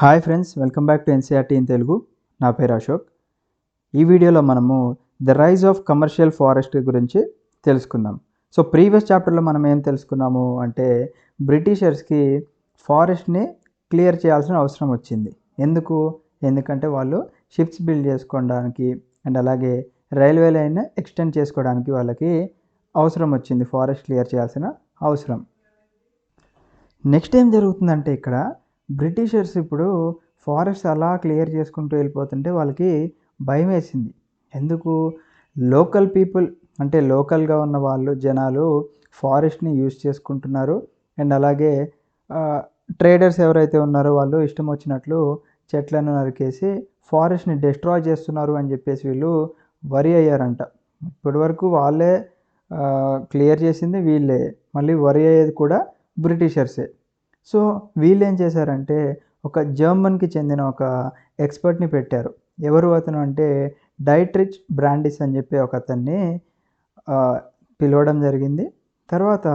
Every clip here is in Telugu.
Hi friends, welcome back to NCERT in Telugu. నా పేరు అశోక్. ఈ వీడియోలో మనము the rise of commercial forestry గురించి తెలుసుకుందాం. సో ప్రీవియస్ చాప్టర్లో మనం ఏం తెలుసుకున్నాము అంటే బ్రిటిషర్స్కి ఫారెస్ట్ని క్లియర్ చేయాల్సిన అవసరం వచ్చింది. ఎందుకంటే వాళ్ళు షిప్స్ బిల్డ్ చేసుకోవడానికి అండ్ అలాగే రైల్వే లైన్ ఎక్స్టెండ్ చేసుకోవడానికి వాళ్ళకి అవసరం వచ్చింది, ఫారెస్ట్ క్లియర్ చేయాల్సిన అవసరం. నెక్స్ట్ ఏం జరుగుతుందంటే ఇక్కడ బ్రిటిషర్స్ ఇప్పుడు ఫారెస్ట్ అలా క్లియర్ చేసుకుంటూ వెళ్ళిపోతుంటే వాళ్ళకి భయం వేసింది. ఎందుకు? లోకల్ పీపుల్ అంటే లోకల్గా ఉన్న వాళ్ళు జనాలు ఫారెస్ట్ని యూజ్ చేసుకుంటున్నారు అండ్ అలాగే ట్రేడర్స్ ఎవరైతే ఉన్నారో వాళ్ళు ఇష్టం వచ్చినట్లు చెట్లను నరికేసి ఫారెస్ట్ని డిస్ట్రాయ్ చేస్తున్నారు అని చెప్పేసి వీళ్ళు వరి అయ్యారంట. ఇప్పటివరకు వాళ్ళే క్లియర్ చేసింది వీళ్ళే, మళ్ళీ వరి అయ్యేది కూడా బ్రిటిషర్సే. సో వీళ్ళు ఏం చేశారంటే ఒక జర్మన్కి చెందిన ఒక ఎక్స్పర్ట్ని పెట్టారు. ఎవరు అతను అంటే డైట్రిచ్ బ్రాండిస్ అని చెప్పి ఒక అతన్ని పిలవడం జరిగింది. తర్వాత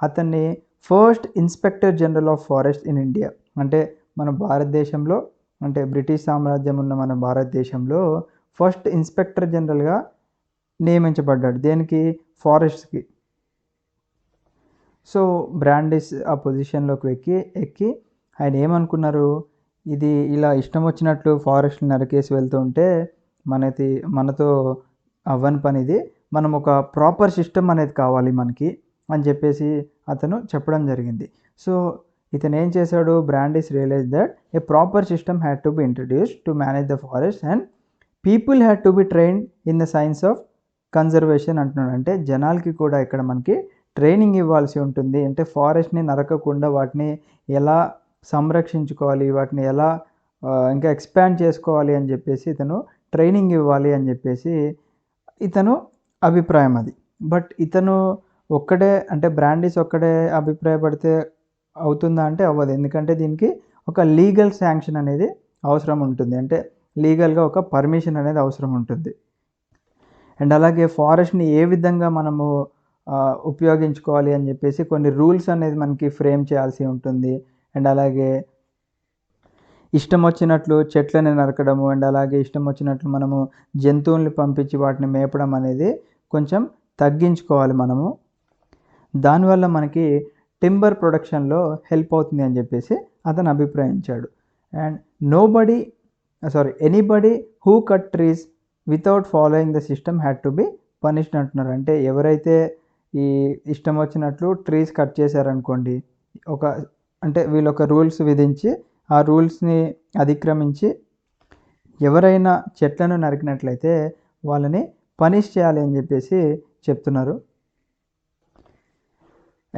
అతన్ని first inspector general of forest in India, అంటే మన భారతదేశంలో, అంటే బ్రిటిష్ సామ్రాజ్యం ఉన్న మన భారతదేశంలో ఫస్ట్ ఇన్స్పెక్టర్ జనరల్గా నియమించబడ్డాడు. దేనికి? ఫారెస్ట్కి. సో బ్రాండిస్ ఆ పొజిషన్లోకి ఎక్కి ఆయన ఏమనుకున్నారు, ఇది ఇలా ఇష్టం వచ్చినట్లు ఫారెస్ట్ని నరికేసి వెళ్తూ ఉంటే మనతో అవ్వని పని ఇది, మనం ఒక ప్రాపర్ సిస్టమ్ అనేది కావాలి మనకి అని చెప్పేసి అతను చెప్పడం జరిగింది. సో ఇతను ఏం చేశాడు, Brandis realise that a proper system had to be introduced to manage the forest and people had to be trained in the science of conservation అంటున్నాడు. అంటే జనాలకి కూడా ఇక్కడ మనకి ట్రైనింగ్ ఇవ్వాల్సి ఉంటుంది. అంటే ఫారెస్ట్ని నరకకుండా వాటిని ఎలా సంరక్షించుకోవాలి, వాటిని ఎలా ఇంకా ఎక్స్పాండ్ చేసుకోవాలి అని చెప్పేసి ఇతను ట్రైనింగ్ ఇవ్వాలి అని చెప్పేసి ఇతను అభిప్రాయం అది. బట్ ఇతను ఒక్కడే, అంటే బ్రాండిస్ ఒక్కడే అభిప్రాయపడితే అవుతుందా అంటే అవ్వదు. ఎందుకంటే దీనికి ఒక లీగల్ శాంక్షన్ అనేది అవసరం ఉంటుంది, అంటే లీగల్గా ఒక పర్మిషన్ అనేది అవసరం ఉంటుంది. అండ్ అలాగే ఫారెస్ట్ని ఏ విధంగా మనము ఉపయోగించుకోవాలి అని చెప్పేసి కొన్ని రూల్స్ అనేది మనకి ఫ్రేమ్ చేయాల్సి ఉంటుంది. అండ్ అలాగే ఇష్టం వచ్చినట్లు చెట్లని నరకడము అండ్ అలాగే ఇష్టం వచ్చినట్లు మనము జంతువుల్ని పంపించి వాటిని మేపడం అనేది కొంచెం తగ్గించుకోవాలి మనము. దానివల్ల మనకి టింబర్ ప్రొడక్షన్లో హెల్ప్ అవుతుంది అని చెప్పేసి అతను అభిప్రాయించాడు. And anybody who cut trees without following the system had to be punished అంటున్నారు. అంటే ఎవరైతే ఈ ఇష్టం వచ్చినట్లు ట్రీస్ కట్ చేశారనుకోండి, అంటే వీళ్ళు ఒక రూల్స్ విధించి ఆ రూల్స్ని అతిక్రమించి ఎవరైనా చెట్లను నరికినట్లయితే వాళ్ళని పనిష్ చేయాలి అని చెప్పేసి చెప్తున్నారు.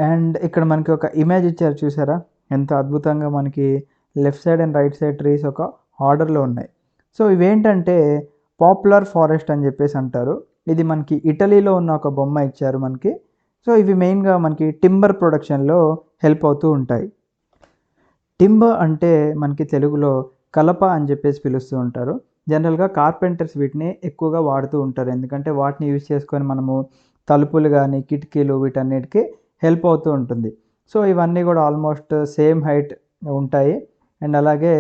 అండ్ ఇక్కడ మనకి ఒక ఇమేజ్ ఇచ్చారు, చూసారా ఎంత అద్భుతంగా మనకి left side and right side trees ఒక ఆర్డర్లో ఉన్నాయి. సో ఇవేంటంటే పాపులర్ ఫారెస్ట్ అని చెప్పేసి అంటారు. ఇది మనకి ఇటలీలో ఉన్న ఒక బొమ్మ ఇచ్చారు మనకి. సో ఇవి మెయిన్గా మనకి టింబర్ ప్రొడక్షన్లో హెల్ప్ అవుతూ ఉంటాయి. టింబర్ అంటే మనకి తెలుగులో కలప అని చెప్పేసి పిలుస్తూ ఉంటారు. జనరల్గా కార్పెంటర్స్ వీటిని ఎక్కువగా వాడుతూ ఉంటారు, ఎందుకంటే వాటిని యూజ్ చేసుకొని మనము తలుపులు కానీ కిటికీలు వీటన్నిటికీ హెల్ప్ అవుతూ ఉంటుంది. సో ఇవన్నీ కూడా ఆల్మోస్ట్ సేమ్ హైట్ ఉంటాయి. అండ్ అలాగే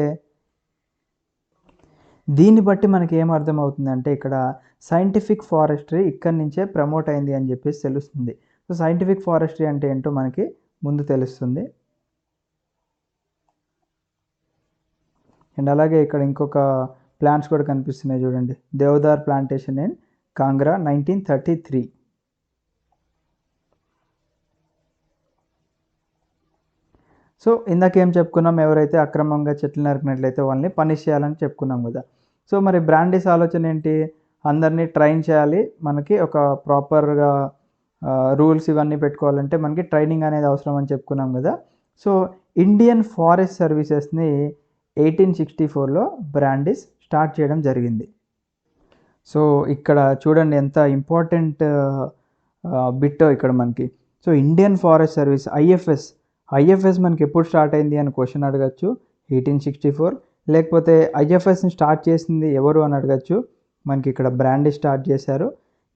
దీన్ని బట్టి మనకి ఏం అర్థమవుతుందంటే ఇక్కడ సైంటిఫిక్ ఫారెస్ట్రీ ఇక్కడి నుంచే ప్రమోట్ అయింది అని చెప్పేసి తెలుస్తుంది. సో సైంటిఫిక్ ఫారెస్ట్రీ అంటే ఏంటో మనకి ముందు తెలుస్తుంది. అండ్ అలాగే ఇక్కడ ఇంకొక ప్లాంట్స్ కూడా కనిపిస్తున్నాయి చూడండి, deodar plantation in Kangra 1933. So ఇందాకేం చెప్పుకున్నాం, ఎవరైతే అక్రమంగా చెట్లు నరికినట్లయితే వాళ్ళని పనిష్ చేయాలని చెప్పుకున్నాం కదా. సో మరి బ్రాండిస్ ఆలోచన ఏంటి, అందరినీ ట్రైన్ చేయాలి, మనకి ఒక ప్రాపర్గా రూల్స్ ఇవన్నీ పెట్టుకోవాలంటే మనకి ట్రైనింగ్ అనేది అవసరం అని చెప్పుకున్నాం కదా. సో ఇండియన్ ఫారెస్ట్ సర్వీసెస్ని 1864లో బ్రాండిస్ స్టార్ట్ చేయడం జరిగింది. సో ఇక్కడ చూడండి ఎంత ఇంపార్టెంట్ బిట్టో ఇక్కడ మనకి. So Indian forest service IFS మనకి ఎప్పుడు స్టార్ట్ అయింది అని క్వశ్చన్ అడగచ్చు, 1864. లేకపోతే ఐఎఫ్ఎస్ని స్టార్ట్ చేసింది ఎవరు అని అడగచ్చు, మనకి ఇక్కడ బ్రాండిస్ స్టార్ట్ చేశారు.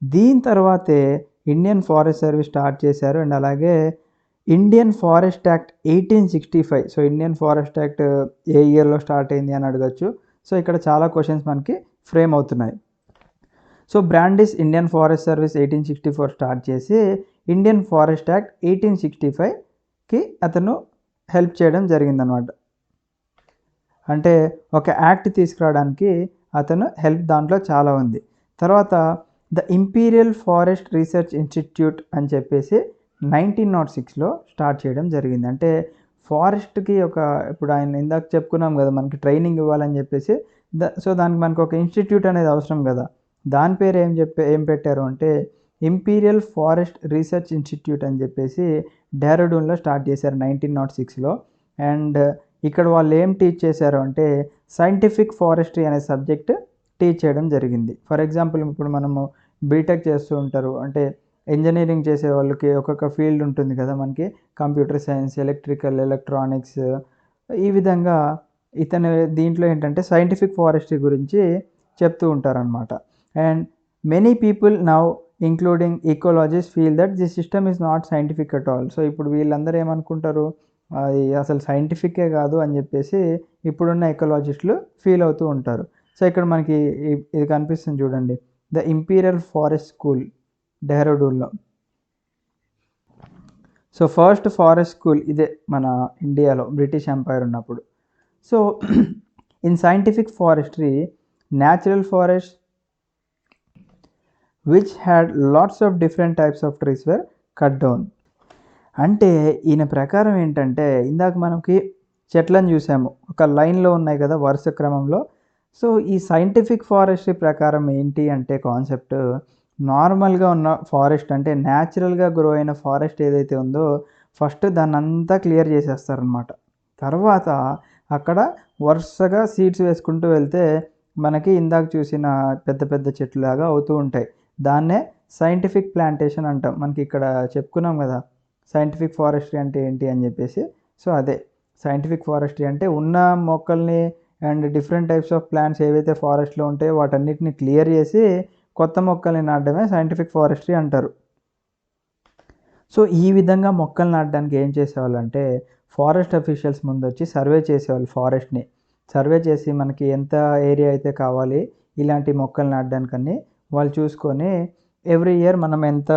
దీని తర్వాతే ఇండియన్ ఫారెస్ట్ సర్వీస్ స్టార్ట్ చేశారు. అండ్ అలాగే Indian forest act 1865. So Indian forest act ఏ ఇయర్లో స్టార్ట్ అయింది అని అడగచ్చు. సో ఇక్కడ చాలా క్వశ్చన్స్ మనకి ఫ్రేమ్ అవుతున్నాయి. So Brandis Indian forest service 1864 start చేసి ఇండియన్ ఫారెస్ట్ యాక్ట్ 1865కి అతను హెల్ప్ చేయడం జరిగిందనమాట. అంటే ఒక యాక్ట్ తీసుకురావడానికి అతను హెల్ప్ దాంట్లో చాలా ఉంది. తర్వాత the imperial forest research institute అని చెప్పేసి 1906లో స్టార్ట్ చేయడం జరిగింది. అంటే ఫారెస్ట్కి ఇప్పుడు ఆయన ఇందాక చెప్పుకున్నాం కదా, మనకి ట్రైనింగ్ ఇవ్వాలని చెప్పేసి సో దానికి మనకు ఒక ఇన్స్టిట్యూట్ అనేది అవసరం కదా. దాని పేరు ఏం పెట్టారు అంటే ఇంపీరియల్ ఫారెస్ట్ రీసెర్చ్ ఇన్స్టిట్యూట్ అని చెప్పేసి డెహ్రాడూన్లో స్టార్ట్ చేశారు 1906లో. అండ్ ఇక్కడ వాళ్ళు ఏం టీచ్ చేశారు అంటే సైంటిఫిక్ ఫారెస్ట్రీ అనే సబ్జెక్ట్ టీచ్ చేయడం జరిగింది. ఫర్ ఎగ్జాంపుల్ ఇప్పుడు మనము బీటెక్ చేస్తూ ఉంటారు, అంటే ఇంజనీరింగ్ చేసే వాళ్ళకి ఒక్కొక్క ఫీల్డ్ ఉంటుంది కదా, మనకి కంప్యూటర్ సైన్స్, ఎలక్ట్రికల్, ఎలక్ట్రానిక్స్, ఈ విధంగా ఇతను దీంట్లో ఏంటంటే సైంటిఫిక్ ఫారెస్ట్రీ గురించి చెప్తూ ఉంటారనమాట. And many people now including ecologist feel that this system is not scientific at all. So ఇప్పుడు వీళ్ళందరూ ఏమనుకుంటారు, అది అసలు సైంటిఫికే కాదు అని చెప్పేసి ఇప్పుడున్న ఎకలాజిస్టులు ఫీల్ అవుతూ ఉంటారు. సో ఇక్కడ మనకి ఇది కనిపిస్తుంది చూడండి, ద ఇంపీరియల్ ఫారెస్ట్ స్కూల్ డెహ్రాడూన్లో. సో ఫస్ట్ ఫారెస్ట్ స్కూల్ ఇదే మన ఇండియాలో బ్రిటిష్ ఎంపైర్ ఉన్నప్పుడు. So in scientific forestry natural forest which had lots of different types of trees were cut down. అంటే ఈయన ప్రకారం ఏంటంటే ఇందాక మనకి చెట్లను చూసాము, ఒక లైన్లో ఉన్నాయి కదా వరుస క్రమంలో. సో ఈ సైంటిఫిక్ ఫారెస్ట్రీ ప్రకారం ఏంటి అంటే కాన్సెప్ట్, నార్మల్గా ఉన్న ఫారెస్ట్ అంటే న్యాచురల్గా గ్రో అయిన ఫారెస్ట్ ఏదైతే ఉందో ఫస్ట్ దాన్ని అంతా క్లియర్ చేసేస్తారనమాట. తర్వాత అక్కడ వరుసగా సీడ్స్ వేసుకుంటూ వెళ్తే మనకి ఇందాక చూసిన పెద్ద పెద్ద చెట్లులాగా అవుతూ ఉంటాయి. దాన్నే సైంటిఫిక్ ప్లాంటేషన్ అంటాం. మనకి ఇక్కడ చెప్పుకున్నాం కదా సైంటిఫిక్ ఫారెస్ట్రీ అంటే ఏంటి అని చెప్పేసి. సో అదే సైంటిఫిక్ ఫారెస్ట్రీ అంటే ఉన్న మొక్కల్ని and different types of plants ఏవైతే ఫారెస్ట్లో ఉంటాయో వాటన్నిటిని క్లియర్ చేసి కొత్త మొక్కల్ని నాటడమే సైంటిఫిక్ ఫారెస్ట్రీ అంటారు. సో ఈ విధంగా మొక్కలు నాటడానికి ఏం చేసేవాళ్ళంటే ఫారెస్ట్ అఫీషియల్స్ ముందు వచ్చి సర్వే చేసేవాళ్ళు. ఫారెస్ట్ని సర్వే చేసి మనకి ఎంత ఏరియా అయితే కావాలి ఇలాంటి మొక్కలు నాటడానికని వాళ్ళు చూసుకొని ఎవ్రీ ఇయర్ మనం ఎంత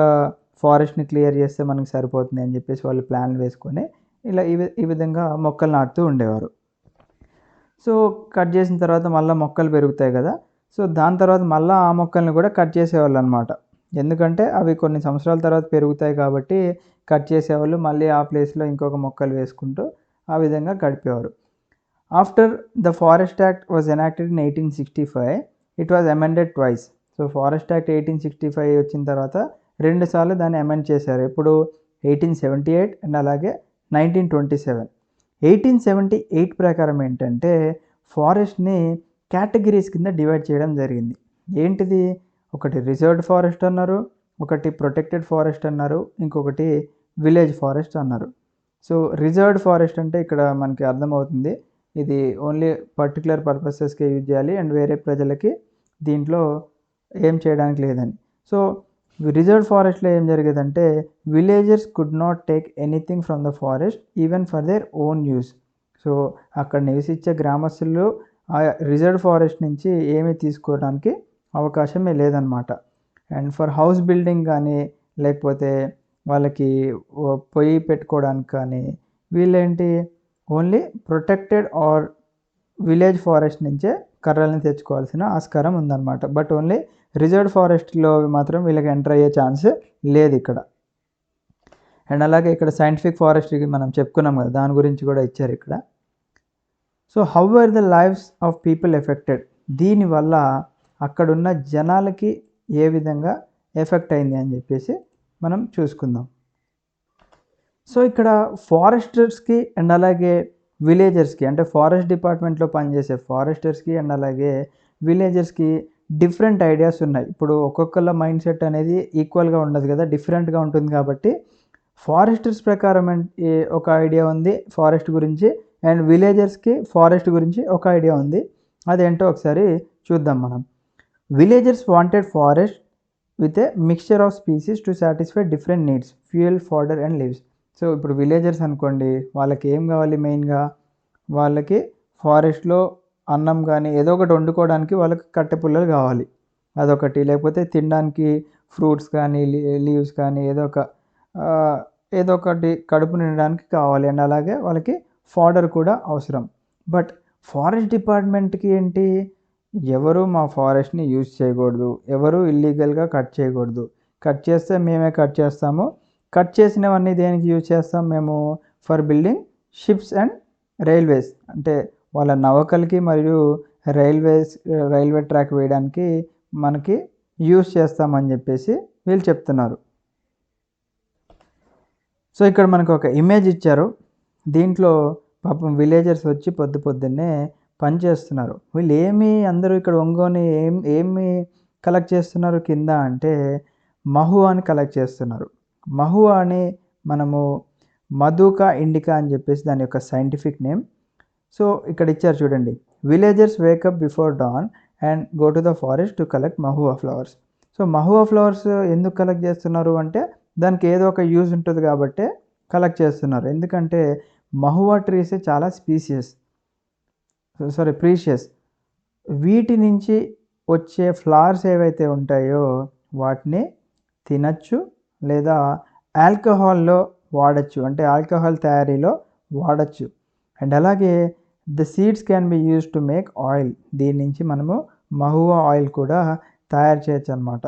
ఫారెస్ట్ని క్లియర్ చేస్తే మనకి సరిపోతుంది అని చెప్పేసి వాళ్ళు ప్లాన్లు వేసుకొని ఇలా ఈ విధంగా మొక్కలు నాటుతూ ఉండేవారు. సో కట్ చేసిన తర్వాత మళ్ళీ మొక్కలు పెరుగుతాయి కదా, సో దాని తర్వాత మళ్ళీ ఆ మొక్కల్ని కూడా కట్ చేసేవాళ్ళు అనమాట. ఎందుకంటే అవి కొన్ని సంవత్సరాల తర్వాత పెరుగుతాయి కాబట్టి కట్ చేసేవాళ్ళు, మళ్ళీ ఆ ప్లేస్లో ఇంకొక మొక్కలు వేసుకుంటూ ఆ విధంగా గడిపేవారు. After the forest act was enacted in 1865, it was amended twice. So forest act 1865 వచ్చిన తర్వాత 2 సార్లు దాన్ని అమెండ్ చేశారు. ఇప్పుడు 1878 అండ్ అలాగే 1927. 1878 ప్రకారం ఏంటంటే ఫారెస్ట్ని కేటగిరీస్ కింద డివైడ్ చేయడం జరిగింది. ఏంటిది, ఒకటి రిజర్వ్డ్ ఫారెస్ట్ అన్నారు, ఒకటి ప్రొటెక్టెడ్ ఫారెస్ట్ అన్నారు, ఇంకొకటి విలేజ్ ఫారెస్ట్ అన్నారు. సో రిజర్వ్డ్ ఫారెస్ట్ అంటే ఇక్కడ మనకి అర్థమవుతుంది ఇది ఓన్లీ పర్టికులర్ పర్పసెస్కే యూజ్ చేయాలి అండ్ వేరే ప్రజలకి దీంట్లో ఏం చేయడానికి లేదని. సో రిజర్వ్డ్ ఫారెస్ట్లో ఏం జరిగేదంటే villagers could not take anything from the forest even for their own use. So అక్కడ నివసించే గ్రామస్తులు ఆ రిజర్వ్డ్ ఫారెస్ట్ నుంచి ఏమీ తీసుకోవడానికి అవకాశమే లేదనమాట. అండ్ ఫర్ హౌస్ బిల్డింగ్ కానీ లేకపోతే వాళ్ళకి పొయ్యి పెట్టుకోవడానికి కానీ వీళ్ళేంటి only protected or village forest నుంచే కర్రల్ని తెచ్చుకోవాల్సిన ఆస్కారం ఉందన్నమాట. బట్ ఓన్లీ రిజర్వ్డ్ ఫారెస్ట్లో మాత్రం వీళ్ళకి ఎంటర్ అయ్యే ఛాన్స్ లేదు ఇక్కడ. అండ్ అలాగే ఇక్కడ సైంటిఫిక్ ఫారెస్ట్రీకి మనం చెప్పుకున్నాం కదా, దాని గురించి కూడా ఇచ్చారు ఇక్కడ. So how are the lives of people affected, దీనివల్ల అక్కడున్న జనాలకి ఏ విధంగా ఎఫెక్ట్ అయింది అని చెప్పేసి మనం చూసుకుందాం. సో ఇక్కడ ఫారెస్టర్స్కి అండ్ అలాగే విలేజర్స్కి, అంటే ఫారెస్ట్ డిపార్ట్మెంట్లో పనిచేసే ఫారెస్టర్స్కి అండ్ అలాగే విలేజర్స్కి డిఫరెంట్ ఐడియాస్ ఉన్నాయి. ఇప్పుడు ఒక్కొక్కళ్ళ మైండ్ సెట్ అనేది ఈక్వల్గా ఉండదు కదా, డిఫరెంట్గా ఉంటుంది. కాబట్టి ఫారెస్టర్స్ ప్రకారం ఒక ఐడియా ఉంది ఫారెస్ట్ గురించి, అండ్ విలేజర్స్కి ఫారెస్ట్ గురించి ఒక ఐడియా ఉంది. అదేంటో ఒకసారి చూద్దాం మనం. Villagers wanted forest with a mixture of species to satisfy different needs, fuel, fodder and leaves. So ఇప్పుడు విలేజర్స్ అనుకోండి, వాళ్ళకి ఏం కావాలి మెయిన్గా, వాళ్ళకి ఫారెస్ట్లో అన్నం కానీ ఏదో ఒకటి వండుకోవడానికి వాళ్ళకి కట్టె పుల్లలు కావాలి, అదొకటి. లేకపోతే తినడానికి ఫ్రూట్స్ కానీ లీవ్స్ కానీ ఆ, ఏదో ఒకటి కడుపు నిండడానికి కావాలి. అండ్ అలాగే వాళ్ళకి ఫాడర్ కూడా అవసరం. బట్ ఫారెస్ట్ డిపార్ట్మెంట్కి ఏంటి, ఎవరు మా ఫారెస్ట్ని యూజ్ చేయకూడదు, ఎవరు ఇల్లీగల్గా కట్ చేయకూడదు, కట్ చేస్తే మేమే కట్ చేస్తాము, కట్ చేసినవన్నీ దేనికి యూజ్ చేస్తాం మేము, for building ships and railways, అంటే వాళ్ళ నౌకలకి మరియు రైల్వే ట్రాక్ వేయడానికి మనకి యూజ్ చేస్తామని చెప్పేసి వీళ్ళు చెప్తున్నారు. సో ఇక్కడ మనకు ఒక ఇమేజ్ ఇచ్చారు, దీంట్లో పాపం విలేజర్స్ వచ్చి పొద్దున్నే పని చేస్తున్నారు. వీళ్ళు అందరూ ఇక్కడ ఒంగోని ఏమి కలెక్ట్ చేస్తున్నారు కింద అంటే మహువాని కలెక్ట్ చేస్తున్నారు. మహువాని మనము మధుకా ఇండికా అని చెప్పేసి దాని యొక్క సైంటిఫిక్ నేమ్. సో ఇక్కడ ఇచ్చారు చూడండి, villagers wake up before dawn and go to the forest to collect mahua flowers. So mahua flowers ఎందుకు కలెక్ట్ చేస్తున్నారు అంటే దానికి ఏదో ఒక యూజ్ ఉంటుంది కాబట్టి కలెక్ట్ చేస్తున్నారు. ఎందుకంటే మహువా ట్రీస్ చాలా ప్రీషియస్. వీటి నుంచి వచ్చే ఫ్లవర్స్ ఏవైతే ఉంటాయో వాటిని తినచ్చు లేదా ఆల్కహాల్లో వాడచ్చు, అంటే ఆల్కహాల్ తయారీలో వాడచ్చు. అండ్ అలాగే the seeds can be use to make oil, దీని నుంచి మనము మహువా ఆయిల్ కూడా తయారు చేయొచ్చు అనమాట.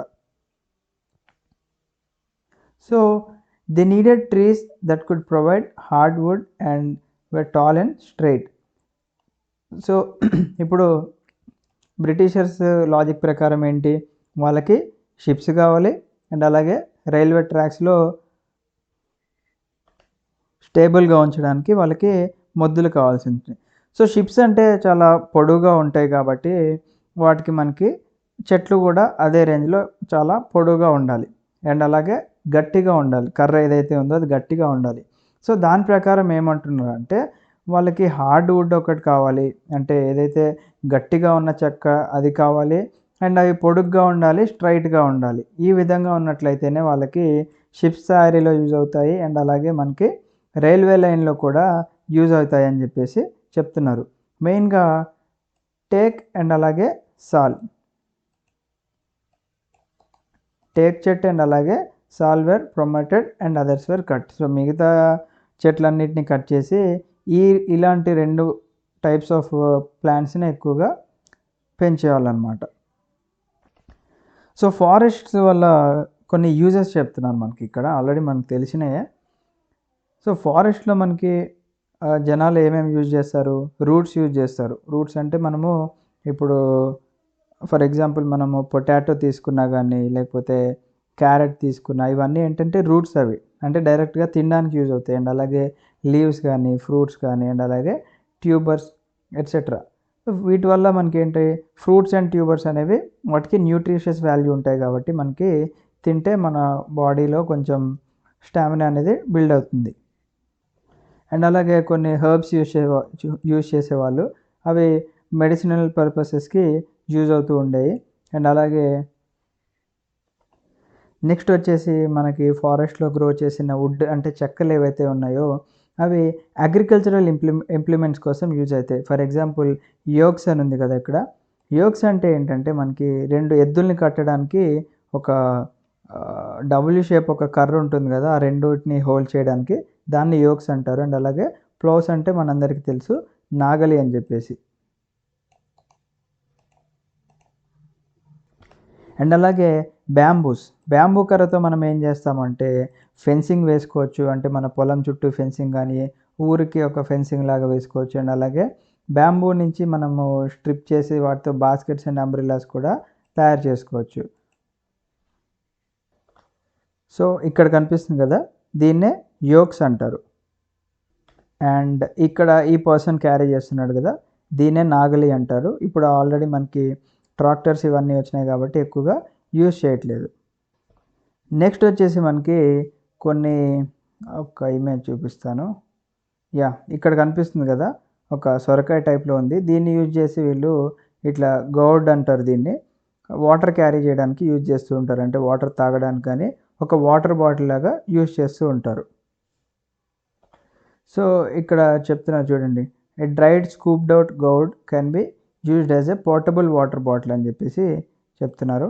So they needed trees that could provide hardwood and were tall and straight. So ఇప్పుడు బ్రిటిషర్స్ లాజిక్ ప్రకారం ఏంటి, వాళ్ళకి షిప్స్ కావాలి అండ్ అలాగే రైల్వే ట్రాక్స్లో స్టేబుల్గా ఉంచడానికి వాళ్ళకి మొద్దులు కావాల్సి ఉంటుంది. సో షిప్స్ అంటే చాలా పొడవుగా ఉంటాయి కాబట్టి వాటికి మనకి చెట్లు కూడా అదే రేంజ్లో చాలా పొడవుగా ఉండాలి అండ్ అలాగే గట్టిగా ఉండాలి, కర్ర ఏదైతే ఉందో అది గట్టిగా ఉండాలి. సో దాని ప్రకారం ఏమంటున్నారు అంటే వాళ్ళకి హార్డ్ వుడ్ ఒకటి కావాలి, అంటే ఏదైతే గట్టిగా ఉన్న చెక్క అది కావాలి అండ్ అవి పొడుగ్గా ఉండాలి, స్ట్రైట్గా ఉండాలి. ఈ విధంగా ఉన్నట్లయితేనే వాళ్ళకి షిప్స్ తయారీలో యూజ్ అవుతాయి అండ్ అలాగే మనకి రైల్వే లైన్లో కూడా యూజ్ అవుతాయి అని చెప్పేసి చెప్తున్నారు. మెయిన్గా టేక్ అండ్ అలాగే సాల్, టేక్ చెట్టు అండ్ అలాగే sal were promoted and others were cut. So మిగతా చెట్లన్నిటిని కట్ చేసి ఇలాంటి 2 టైప్స్ ఆఫ్ ప్లాంట్స్ని ఎక్కువగా పెంచేవాళ్ళనమాట. సో ఫారెస్ట్స్ వల్ల కొన్ని యూజెస్ చెప్తున్నాను మనకి ఇక్కడ, ఆల్రెడీ మనకు తెలిసినాయే. సో ఫారెస్ట్లో మనకి జనాలు ఏమేమి యూజ్ చేస్తారు, రూట్స్ యూజ్ చేస్తారు. రూట్స్ అంటే మనము ఇప్పుడు ఫర్ ఎగ్జాంపుల్ మనము పొటాటో తీసుకున్నా కానీ లేకపోతే క్యారెట్ తీసుకున్నా, ఇవన్నీ ఏంటంటే రూట్స్, అవి అంటే డైరెక్ట్గా తినడానికి యూజ్ అవుతాయి. అండ్ అలాగే లీవ్స్ కానీ ఫ్రూట్స్ కానీ అండ్ అలాగే ట్యూబర్స్ ఎట్సెట్రా. వీటి వల్ల మనకి ఏంటి, ఫ్రూట్స్ అండ్ ట్యూబర్స్ అనేవి వాటికి న్యూట్రిషియస్ వాల్యూ ఉంటాయి కాబట్టి మనకి తింటే మన బాడీలో కొంచెం స్టామినా అనేది బిల్డ్ అవుతుంది. అండ్ అలాగే కొన్ని హర్బ్స్ యూజ్ చేసేవాళ్ళు, అవి మెడిసినల్ పర్పసెస్కి యూజ్ అవుతూ ఉండేవి. అండ్ అలాగే నెక్స్ట్ వచ్చేసి మనకి ఫారెస్ట్లో గ్రో చేసిన వుడ్ అంటే చెక్కలు ఏవైతే ఉన్నాయో అవి అగ్రికల్చరల్ ఇంప్లిమెంట్స్ కోసం యూజ్ అవుతాయి. ఫర్ ఎగ్జాంపుల్ యోక్స్ అని ఉంది కదా ఇక్కడ, యోక్స్ అంటే ఏంటంటే మనకి 2 ఎద్దుల్ని కట్టడానికి ఒక డబ్ల్యూ షేప్ ఒక కర్ర ఉంటుంది కదా, ఆ రెండుని హోల్డ్ చేయడానికి దాన్ని యోక్స్ అంటారు. అండ్ అలాగే ప్లౌస్ అంటే మనందరికీ తెలుసు నాగలి అని చెప్పేసి. అండ్ అలాగే బ్యాంబూ కర్రతో మనం ఏం చేస్తామంటే ఫెన్సింగ్ వేసుకోవచ్చు, అంటే మన పొలం చుట్టూ ఫెన్సింగ్ కానీ ఊరికి ఒక ఫెన్సింగ్ లాగా వేసుకోవచ్చు. అండ్ అలాగే బ్యాంబూ నుంచి మనము స్ట్రిప్ చేసి వాటితో బాస్కెట్స్ అండ్ అంబ్రిల్లాస్ కూడా తయారు చేసుకోవచ్చు. సో ఇక్కడ కనిపిస్తుంది కదా, దీన్నే యోక్స్ అంటారు. అండ్ ఇక్కడ ఈ పర్సన్ క్యారీ చేస్తున్నాడు కదా, దీన్నే నాగలి అంటారు. ఇప్పుడు ఆల్రెడీ మనకి ట్రాక్టర్స్ ఇవన్నీ వచ్చినాయి కాబట్టి ఎక్కువగా యూజ్ చేయట్లేదు. నెక్స్ట్ వచ్చేసి మనకి కొన్ని ఒక ఇమేజ్ చూపిస్తాను. ఇక్కడ కనిపిస్తుంది కదా, ఒక సొరకాయ టైప్లో ఉంది. దీన్ని యూజ్ చేసి వీళ్ళు ఇట్లా గౌడ్ అంటారు, దీన్ని వాటర్ క్యారీ చేయడానికి యూజ్ చేస్తూ ఉంటారు. అంటే వాటర్ తాగడానికి కానీ ఒక వాటర్ బాటిల్ లాగా యూజ్ చేస్తూ ఉంటారు. సో ఇక్కడ చెప్తున్నారు చూడండి, a dried scooped out gourd can be used as a portable water bottle అని చెప్పేసి చెప్తున్నారు.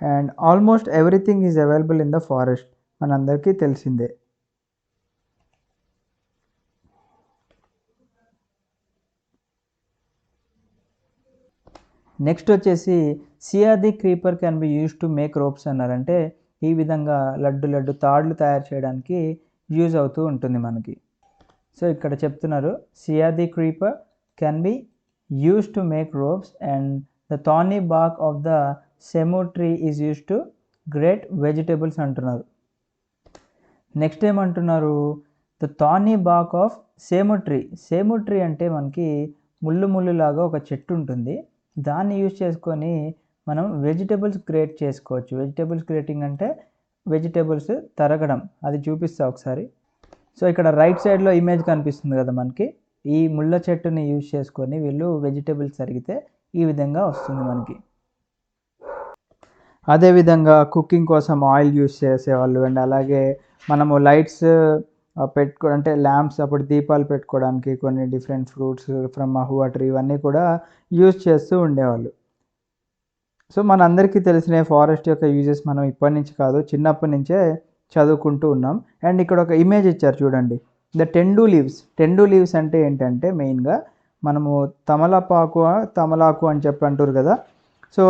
And almost everything is available in the forest, మనందరికీ తెలిసిందే. నెక్స్ట్ వచ్చేసి siadi creeper can be use to make ropes అన్నారంటే, ఈ విధంగా లడ్డు తాడులు తయారు చేయడానికి యూజ్ అవుతూ ఉంటుంది మనకి. సో ఇక్కడ చెప్తున్నారు, siadi creeper can be use to make ropes and the thorny bark of the semu tree is use to grate vegetables అంటున్నారు. నెక్స్ట్ ఏమంటున్నారు, the thorny bark of semu tree అంటే మనకి ముళ్ళు లాగా ఒక చెట్టు ఉంటుంది, దాన్ని యూజ్ చేసుకొని మనం వెజిటేబుల్స్ క్రియేట్ చేసుకోవచ్చు. వెజిటేబుల్స్ క్రియేటింగ్ అంటే వెజిటేబుల్స్ తరగడం, అది చూపిస్తా ఒకసారి. సో ఇక్కడ రైట్ సైడ్లో ఇమేజ్ కనిపిస్తుంది కదా మనకి, ఈ ముళ్ళ చెట్టుని యూజ్ చేసుకొని వీళ్ళు వెజిటేబుల్స్ తరిగితే ఈ విధంగా వస్తుంది మనకి. అదేవిధంగా కుకింగ్ కోసం ఆయిల్ యూజ్ చేసేవాళ్ళు. అండ్ అలాగే మనము లైట్స్ అంటే ల్యాంప్స్, అప్పుడు దీపాలు పెట్టుకోవడానికి కొన్ని different fruits from Mahua tree ఇవన్నీ కూడా యూజ్ చేస్తూ ఉండేవాళ్ళు. సో మనందరికీ తెలిసిన ఫారెస్ట్ యొక్క యూజెస్ మనం ఇప్పటి నుంచి కాదు, చిన్నప్పటి నుంచే చదువుకుంటూ ఉన్నాం. అండ్ ఇక్కడ ఒక ఇమేజ్ ఇచ్చారు చూడండి, ద టెండు లీవ్స్ అంటే ఏంటంటే మెయిన్గా మనము తమలాకు అని చెప్పి అంటారు కదా. So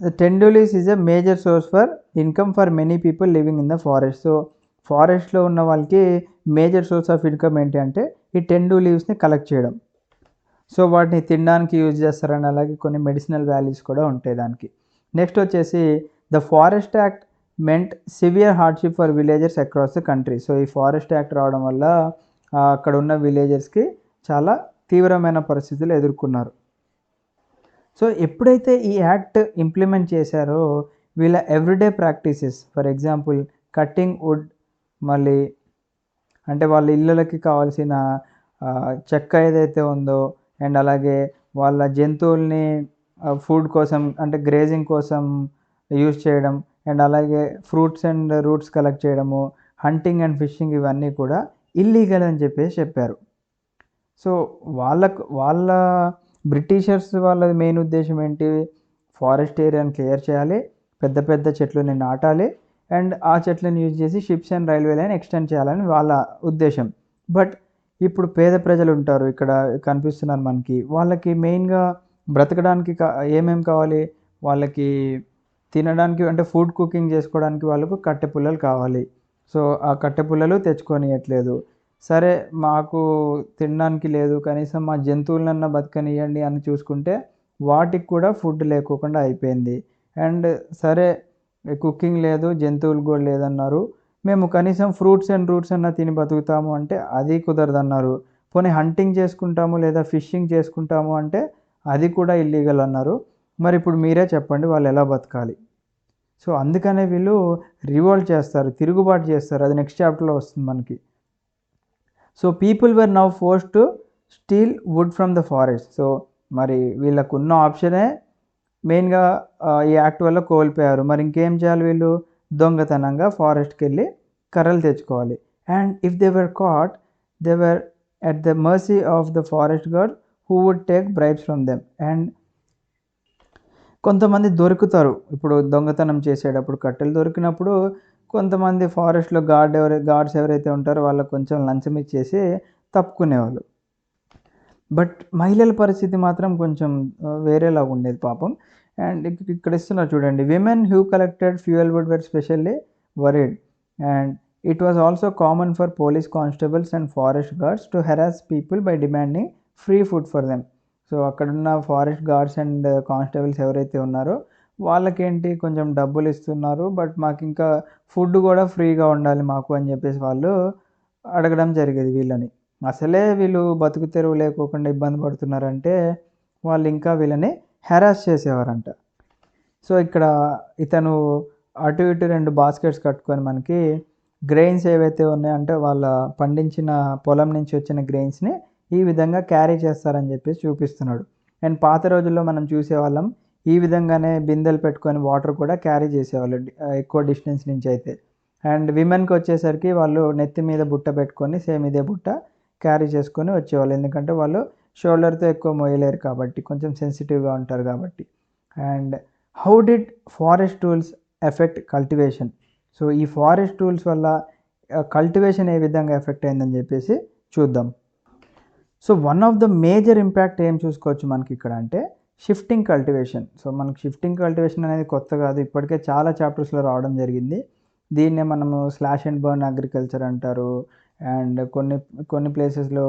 the tendu leaves is a major source for income for many people living in the forest. So ఫారెస్ట్లో ఉన్న వాళ్ళకి మేజర్ సోర్స్ ఆఫ్ ఇన్కమ్ ఏంటి అంటే ఈ టెండు లీవ్స్ని కలెక్ట్ చేయడం. సో వాటిని తినడానికి యూజ్ చేస్తారని, అలాగే కొన్ని మెడిసినల్ వాల్యూస్ కూడా ఉంటాయి దానికి. నెక్స్ట్ వచ్చేసి the forest act meant severe hardship for villagers across the country. So ఈ ఫారెస్ట్ యాక్ట్ రావడం వల్ల అక్కడ ఉన్న విలేజర్స్కి చాలా తీవ్రమైన పరిస్థితులు ఎదుర్కొన్నారు. సో ఎప్పుడైతే ఈ యాక్ట్ ఇంప్లిమెంట్ చేశారో వీళ్ళ everyday practices, for example cutting wood, మళ్ళీ అంటే వాళ్ళ ఇళ్ళకి కావాల్సిన చెక్క ఏదైతే ఉందో, అండ్ అలాగే వాళ్ళ జంతువుల్ని ఫుడ్ కోసం అంటే గ్రేజింగ్ కోసం యూజ్ చేయడం, అండ్ అలాగే ఫ్రూట్స్ అండ్ రూట్స్ కలెక్ట్ చేయడము, హంటింగ్ అండ్ ఫిషింగ్ ఇవన్నీ కూడా ఇల్లీగల్ అని చెప్పేసి చెప్పారు. సో వాళ్ళ బ్రిటిషర్స్ వాళ్ళ మెయిన్ ఉద్దేశం ఏంటి, ఫారెస్ట్ ఏరియాని క్లియర్ చేయాలి, పెద్ద పెద్ద చెట్లని నాటాలి, అండ్ ఆ చెట్లను యూజ్ చేసి ships and railway line extend చేయాలని వాళ్ళ ఉద్దేశం. బట్ ఇప్పుడు పేద ప్రజలు ఉంటారు ఇక్కడ కనిపిస్తున్నారు మనకి, వాళ్ళకి మెయిన్గా బ్రతకడానికి ఏమేమి కావాలి, వాళ్ళకి తినడానికి అంటే ఫుడ్ కుకింగ్ చేసుకోవడానికి వాళ్ళకు కట్టె పుల్లలు కావాలి. సో ఆ కట్టె పుల్లలు తెచ్చుకొనియట్లేదు. సరే మాకు తినడానికి లేదు, కనీసం మా జంతువులన్నా బతకనియండి అని చూసుకుంటే వాటికి కూడా ఫుడ్ లేకోకుండా అయిపోయింది. అండ్ సరే కుకింగ్ లేదు, జంతువులు కూడా లేదన్నారు, మేము కనీసం ఫ్రూట్స్ అండ్ రూట్స్ అన్నా తిని బతుకుతాము అంటే అది కుదరదన్నారు. పోనీ హంటింగ్ చేసుకుంటాము లేదా ఫిషింగ్ చేసుకుంటాము అంటే అది కూడా ఇల్లీగల్ అన్నారు. మరి ఇప్పుడు మీరే చెప్పండి వాళ్ళు ఎలా బతకాలి? సో అందుకనే వీళ్ళు రివోల్ట్ చేస్తారు, తిరుగుబాటు చేస్తారు. అది నెక్స్ట్ చాప్టర్లో వస్తుంది మనకి. So people were now forced to steal wood from the forest. So మరి వీళ్ళకున్న ఆప్షనే మెయిన్గా ఈ యాక్ట్ వల్ల కోల్పోయారు. మరి ఇంకేం చేయాలి వీళ్ళు, దొంగతనంగా ఫారెస్ట్కి వెళ్ళి కర్రలు తెచ్చుకోవాలి. And if they were caught they were at the mercy of the forest guard who would take bribes from them. And కొంతమంది దొరుకుతారు, ఇప్పుడు దొంగతనం చేసేటప్పుడు కట్టెలు దొరికినప్పుడు కొంతమంది ఫారెస్ట్లో గార్డ్స్ ఎవరైతే ఉంటారో వాళ్ళకు కొంచెం లంచం ఇచ్చేసి తప్పుకునేవాళ్ళు. బట్ మహిళల పరిస్థితి మాత్రం కొంచెం వేరేలాగా ఉండేది పాపం. అండ్ ఇక్కడ ఇస్తున్నారు చూడండి, women who collected fuel wood were specially worried and it was also common for police constables and forest guards to harass people by demanding free food for them. So అక్కడున్న ఫారెస్ట్ గార్డ్స్ అండ్ కానిస్టేబుల్స్ ఎవరైతే ఉన్నారో వాళ్ళకేంటి కొంచెం డబ్బులు ఇస్తున్నారు, బట్ మాకు ఇంకా ఫుడ్ కూడా ఫ్రీగా ఉండాలి మాకు అని చెప్పేసి వాళ్ళు అడగడం జరిగేది వీళ్ళని. అసలే వీళ్ళు బతుకు తెరువు లేకోకుండా ఇబ్బంది పడుతున్నారంటే వాళ్ళు ఇంకా వీళ్ళని హెరాస్ చేసేవారంట. సో ఇక్కడ ఇతను అటు ఇటు 2 బాస్కెట్స్ కట్టుకొని మనకి గ్రెయిన్స్ ఏవైతే ఉన్నాయో అంటే వాళ్ళ పండించిన పొలం నుంచి వచ్చిన గ్రెయిన్స్ని ఈ విధంగా క్యారీ చేస్తారని చెప్పేసి చూపిస్తున్నాడు. అండ్ పాత రోజుల్లో మనం చూసేవాళ్ళం ఈ విధంగానే బిందెలు పెట్టుకొని వాటర్ కూడా క్యారీ చేసేవాళ్ళు ఎక్కువ డిస్టెన్స్ నుంచి అయితే. అండ్ విమెన్కి వచ్చేసరికి వాళ్ళు నెత్తి మీద బుట్ట పెట్టుకొని సేమ్ ఇదే బుట్ట క్యారీ చేసుకొని వచ్చేవాళ్ళు, ఎందుకంటే వాళ్ళు షోల్డర్తో ఎక్కువ మోయలేరు కాబట్టి, కొంచెం సెన్సిటివ్గా ఉంటారు కాబట్టి. And how did forest tools effect cultivation? So ఈ ఫారెస్ట్ టూల్స్ వల్ల కల్టివేషన్ ఏ విధంగా ఎఫెక్ట్ అయిందని చెప్పేసి చూద్దాం. So one of the major impact ఏం చూసుకోవచ్చు మనకి ఇక్కడ అంటే షిఫ్టింగ్ కల్టివేషన్. సో మనకు షిఫ్టింగ్ కల్టివేషన్ అనేది కొత్త కాదు, ఇప్పటికే చాలా చాప్టర్స్లో రావడం జరిగింది. దీన్నే మనము స్లాష్ అండ్ బర్న్ అగ్రికల్చర్ అంటారు. అండ్ కొన్ని ప్లేసెస్లో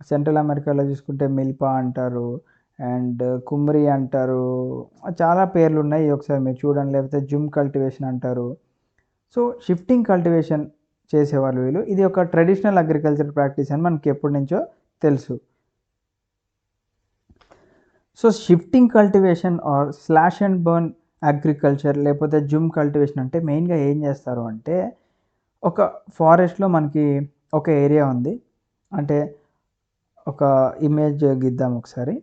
సెంట్రల్ అమెరికాలో చూసుకుంటే మిల్పా అంటారు, అండ్ కుమ్రీ అంటారు, చాలా పేర్లు ఉన్నాయి, ఒకసారి మీరు చూడండి. లేకపోతే జుమ్ కల్టివేషన్ అంటారు. సో షిఫ్టింగ్ కల్టివేషన్ చేసేవాళ్ళు వీళ్ళు. ఇది ఒక ట్రెడిషనల్ అగ్రికల్చర్ ప్రాక్టీస్ అని మనకి ఎప్పటి నుంచో తెలుసు. So shifting cultivation or slash and burn agriculture లేకపోతే జుమ్ కల్టివేషన్ అంటే మెయిన్గా ఏం చేస్తారు అంటే, ఒక ఫారెస్ట్లో మనకి ఒక ఏరియా ఉంది, అంటే ఒక ఇమేజ్ గీద్దాం ఒకసారి.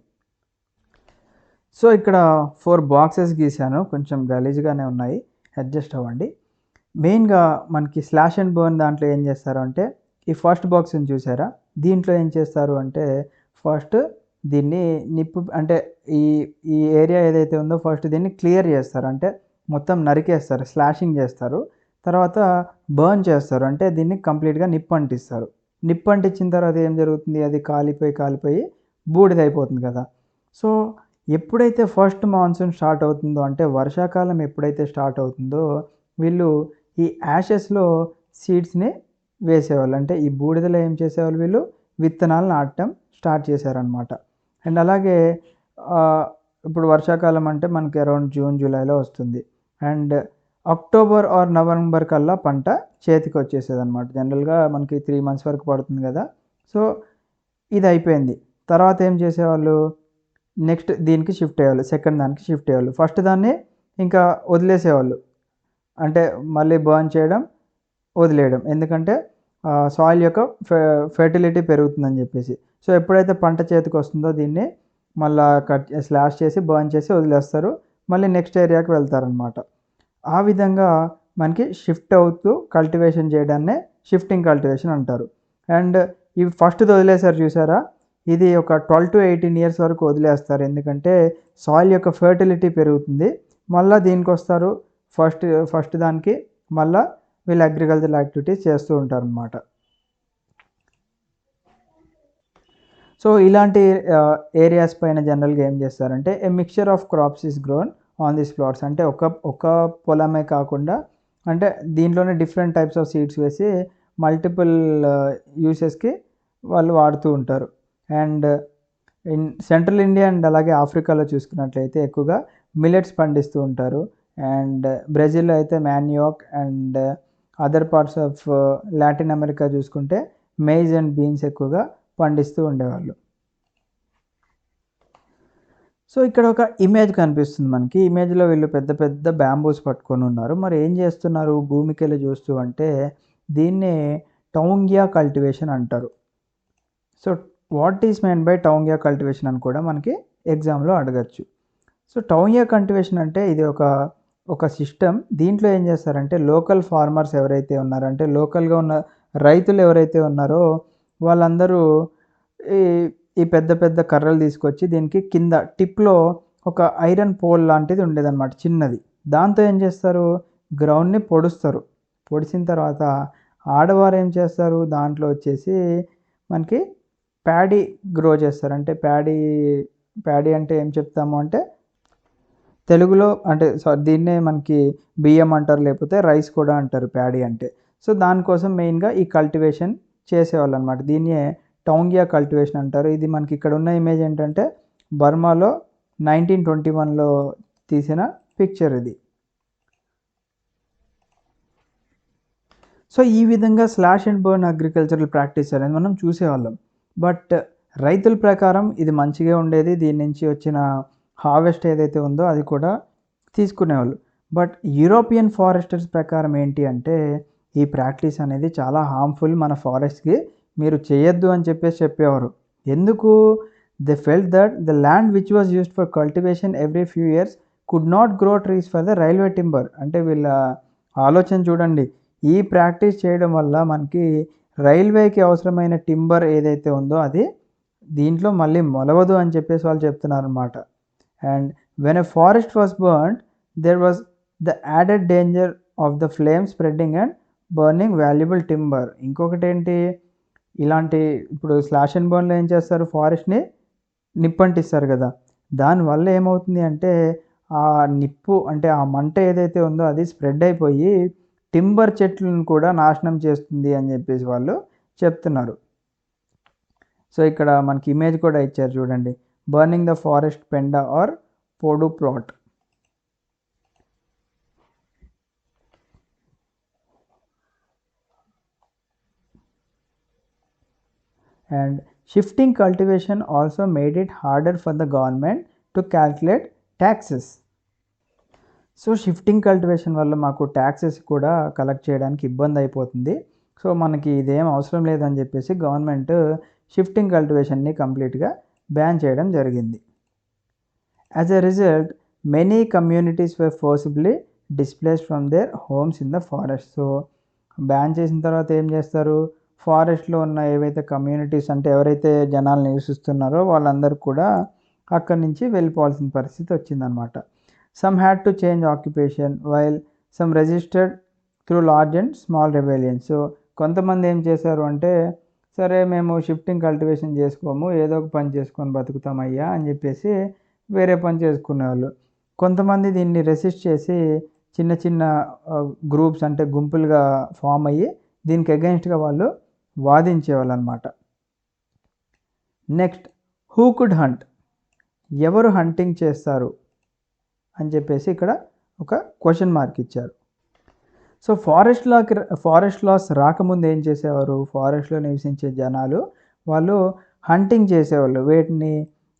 సో ఇక్కడ 4 బాక్సెస్ గీసాను, కొంచెం గలీజ్గానే ఉన్నాయి, అడ్జస్ట్ అవ్వండి. మెయిన్గా మనకి స్లాష్ అండ్ బర్న్ దాంట్లో ఏం చేస్తారు అంటే, ఈ ఫస్ట్ బాక్స్ని చూసారా, దీంట్లో ఏం చేస్తారు అంటే ఫస్ట్ దీన్ని నిప్పు అంటే ఈ ఈ ఏరియా ఏదైతే ఉందో ఫస్ట్ దీన్ని క్లియర్ చేస్తారు, అంటే మొత్తం నరికేస్తారు, స్లాషింగ్ చేస్తారు. తర్వాత బర్న్ చేస్తారు, అంటే దీన్ని కంప్లీట్గా నిప్పు అంటిస్తారు. నిప్పు అంటించిన తర్వాత ఏం జరుగుతుంది, అది కాలిపోయి బూడిదైపోతుంది కదా. సో ఎప్పుడైతే ఫస్ట్ మాన్సూన్ స్టార్ట్ అవుతుందో, అంటే వర్షాకాలం ఎప్పుడైతే స్టార్ట్ అవుతుందో, వీళ్ళు ఈ యాషెస్లో సీడ్స్ని వేసేవాళ్ళు, అంటే ఈ బూడిదలో ఏం చేసేవాళ్ళు వీళ్ళు విత్తనాలు నాటడం స్టార్ట్ చేశారనమాట. అండ్ అలాగే ఇప్పుడు వర్షాకాలం అంటే మనకి అరౌండ్ జూన్ జూలైలో వస్తుంది, అండ్ అక్టోబర్ ఆర్ నవంబర్ కల్లా పంట చేతికి వచ్చేసేది అనమాట. జనరల్గా మనకి 3 months వరకు పడుతుంది కదా. సో ఇది అయిపోయింది, తర్వాత ఏం చేసేవాళ్ళు, నెక్స్ట్ దీనికి షిఫ్ట్ అయ్యేవాళ్ళు, సెకండ్ దానికి షిఫ్ట్ అయ్యేవాళ్ళు. ఫస్ట్ దాన్ని ఇంకా వదిలేసేవాళ్ళు, అంటే మళ్ళీ బర్న్ చేయడం వదిలేయడం, ఎందుకంటే సాయిల్ యొక్క ఫెర్టిలిటీ పెరుగుతుందని చెప్పేసి. సో ఎప్పుడైతే పంట చేతికి వస్తుందో దీన్ని మళ్ళీ స్లాష్ చేసి బర్న్ చేసి వదిలేస్తారు, మళ్ళీ నెక్స్ట్ ఏరియాకి వెళ్తారనమాట. ఆ విధంగా మనకి షిఫ్ట్ అవుతూ కల్టివేషన్ చేయడాన్నే షిఫ్టింగ్ కల్టివేషన్ అంటారు. అండ్ ఇవి ఫస్ట్ది వదిలేసారు చూసారా, ఇది ఒక 12 to 18 years వరకు వదిలేస్తారు, ఎందుకంటే సాయిల్ యొక్క ఫెర్టిలిటీ పెరుగుతుంది. మళ్ళీ దీనికి వస్తారు, ఫస్ట్ దానికి మళ్ళీ వీళ్ళు అగ్రికల్చరల్ యాక్టివిటీస్ చేస్తూ ఉంటారనమాట. సో ఇలాంటి ఏరియాస్ పైన జనరల్గా ఏం చేస్తారంటే ఏ mixture of crops is grown on this plots, అంటే ఒక పొలమే కాకుండా అంటే దీంట్లోనే డిఫరెంట్ టైప్స్ ఆఫ్ సీడ్స్ వేసి మల్టిపుల్ యూసెస్కి వాళ్ళు వాడుతూ ఉంటారు. And in central India and అలాగే ఆఫ్రికాలో చూసుకున్నట్లయితే ఎక్కువగా మిల్లెట్స్ పండిస్తూ ఉంటారు. అండ్ బ్రెజిల్లో అయితే manioc, and other parts of Latin America చూసుకుంటే మేజ్ అండ్ బీన్స్ ఎక్కువగా పండిస్తూ ఉండేవాళ్ళు. సో ఇక్కడ ఒక ఇమేజ్ కనిపిస్తుంది మనకి, ఇమేజ్లో వీళ్ళు పెద్ద పెద్ద బ్యాంబూస్ పట్టుకొని ఉన్నారు. మరి ఏం చేస్తున్నారు భూమికి వెళ్ళి చూస్తూ అంటే, దీన్నే టౌంగియా కల్టివేషన్ అంటారు. So what is meant by taungya cultivation అని కూడా మనకి ఎగ్జామ్లో అడగచ్చు. సో టౌంగియా కల్టివేషన్ అంటే ఇది ఒక సిస్టమ్. దీంట్లో ఏం చేస్తారంటే లోకల్ ఫార్మర్స్ ఎవరైతే ఉన్నారో, అంటే లోకల్గా ఉన్న రైతులు ఎవరైతే ఉన్నారో వాళ్ళందరూ ఈ పెద్ద పెద్ద కర్రలు తీసుకొచ్చి దీనికి కింద టిప్లో ఒక ఐరన్ పోల్ లాంటిది ఉండేదన్నమాట, చిన్నది. దాంతో ఏం చేస్తారు, గ్రౌండ్ని పొడుస్తారు. పొడిచిన తర్వాత ఆడవారు ఏం చేస్తారు, దాంట్లో వచ్చేసి మనకి ప్యాడీ గ్రో చేస్తారు. అంటే ప్యాడీ అంటే ఏం చెప్తాము అంటే తెలుగులో, అంటే దీన్నే మనకి బియ్యం అంటారు, లేకపోతే రైస్ కూడా అంటారు ప్యాడీ అంటే. సో దానికోసం మెయిన్గా ఈ కల్టివేషన్ చేసేవాళ్ళు అనమాట. దీన్నే టౌంగియా కల్టివేషన్ అంటారు. ఇది మనకి ఇక్కడ ఉన్న ఇమేజ్ ఏంటంటే బర్మాలో 1921లో తీసిన పిక్చర్ ఇది. సో ఈ విధంగా slash and burn agricultural practice అనేది మనం చూసేవాళ్ళం. బట్ రైతుల ప్రకారం ఇది మంచిగా ఉండేది, దీని నుంచి వచ్చిన హార్వెస్ట్ ఏదైతే ఉందో అది కూడా తీసుకునేవాళ్ళు. బట్ యూరోపియన్ ఫారెస్టర్స్ ప్రకారం ఏంటి అంటే ఈ ప్రాక్టీస్ అనేది చాలా హార్మ్ఫుల్ మన ఫారెస్ట్కి, మీరు చేయొద్దు అని చెప్పేవారు. ఎందుకు, they felt that the land which was used for cultivation every few years could not grow trees for the railway timber. అంటే వీళ్ళ ఆలోచన చూడండి, ఈ ప్రాక్టీస్ చేయడం వల్ల మనకి రైల్వేకి అవసరమైన టింబర్ ఏదైతే ఉందో అది దీంట్లో మళ్ళీ మొలవదు అని చెప్పేసి వాళ్ళు చెప్తున్నారనమాట. And when a forest was burned there was the added danger of the flame spreading and burning valuable timber. ఇంకొకటి ఏంటి, ఇలాంటి ఇప్పుడు స్లాష్ అండ్ బర్న్లో ఏం చేస్తారు, ఫారెస్ట్ని నిప్పంటిస్తారు కదా, దానివల్ల ఏమవుతుంది అంటే ఆ నిప్పు అంటే ఆ మంట ఏదైతే ఉందో అది స్ప్రెడ్ అయిపోయి టింబర్ చెట్లను కూడా నాశనం చేస్తుంది అని చెప్పేసి వాళ్ళు చెప్తున్నారు. సో ఇక్కడ మనకి ఇమేజ్ కూడా ఇచ్చారు చూడండి, బర్నింగ్ ద ఫారెస్ట్ పెండా ఆర్ పోడు plot. And shifting cultivation also made it harder for the government to calculate taxes. So shifting cultivation వల్ల మాకు ట్యాక్సెస్ కూడా కలెక్ట్ చేయడానికి ఇబ్బంది అయిపోతుంది. సో మనకి ఇదేం అవసరం లేదని చెప్పేసి గవర్నమెంట్ షిఫ్టింగ్ కల్టివేషన్ని కంప్లీట్గా బ్యాన్ చేయడం జరిగింది. As a result many communities were forcibly displaced from there homes in the forest. So ban చేసిన తర్వాత ఏం చేస్తారు, ఫారెస్ట్లో ఉన్న ఏవైతే కమ్యూనిటీస్ అంటే ఎవరైతే జనాలు నివసిస్తున్నారో వాళ్ళందరూ కూడా అక్కడి నుంచి వెళ్ళిపోవాల్సిన పరిస్థితి వచ్చిందనమాట. Some had to change occupation while some registered through large and small rebellions. So కొంతమంది ఏం చేశారు అంటే, సరే మేము షిఫ్టింగ్ కల్టివేషన్ చేసుకోము, ఏదో ఒక పని చేసుకొని బతుకుతామయ్యా అని చెప్పేసి వేరే పని చేసుకునేవాళ్ళు. కొంతమంది దీన్ని రెసిస్ట్ చేసి చిన్న చిన్న గ్రూప్స్ అంటే గుంపులుగా ఫామ్ అయ్యి దీనికి అగెన్స్ట్గా వాళ్ళు వాదించేవాళ్ళు అనమాట. నెక్స్ట్, హూ కుడ్ హంట్, ఎవరు హంటింగ్ చేస్తారు అని చెప్పేసి ఇక్కడ ఒక క్వశ్చన్ మార్క్ ఇచ్చారు. సో ఫారెస్ట్ లాస్ రాకముందు ఏం చేసేవారు, ఫారెస్ట్లో నివసించే జనాలు వాళ్ళు హంటింగ్ చేసేవాళ్ళు. వేటిని,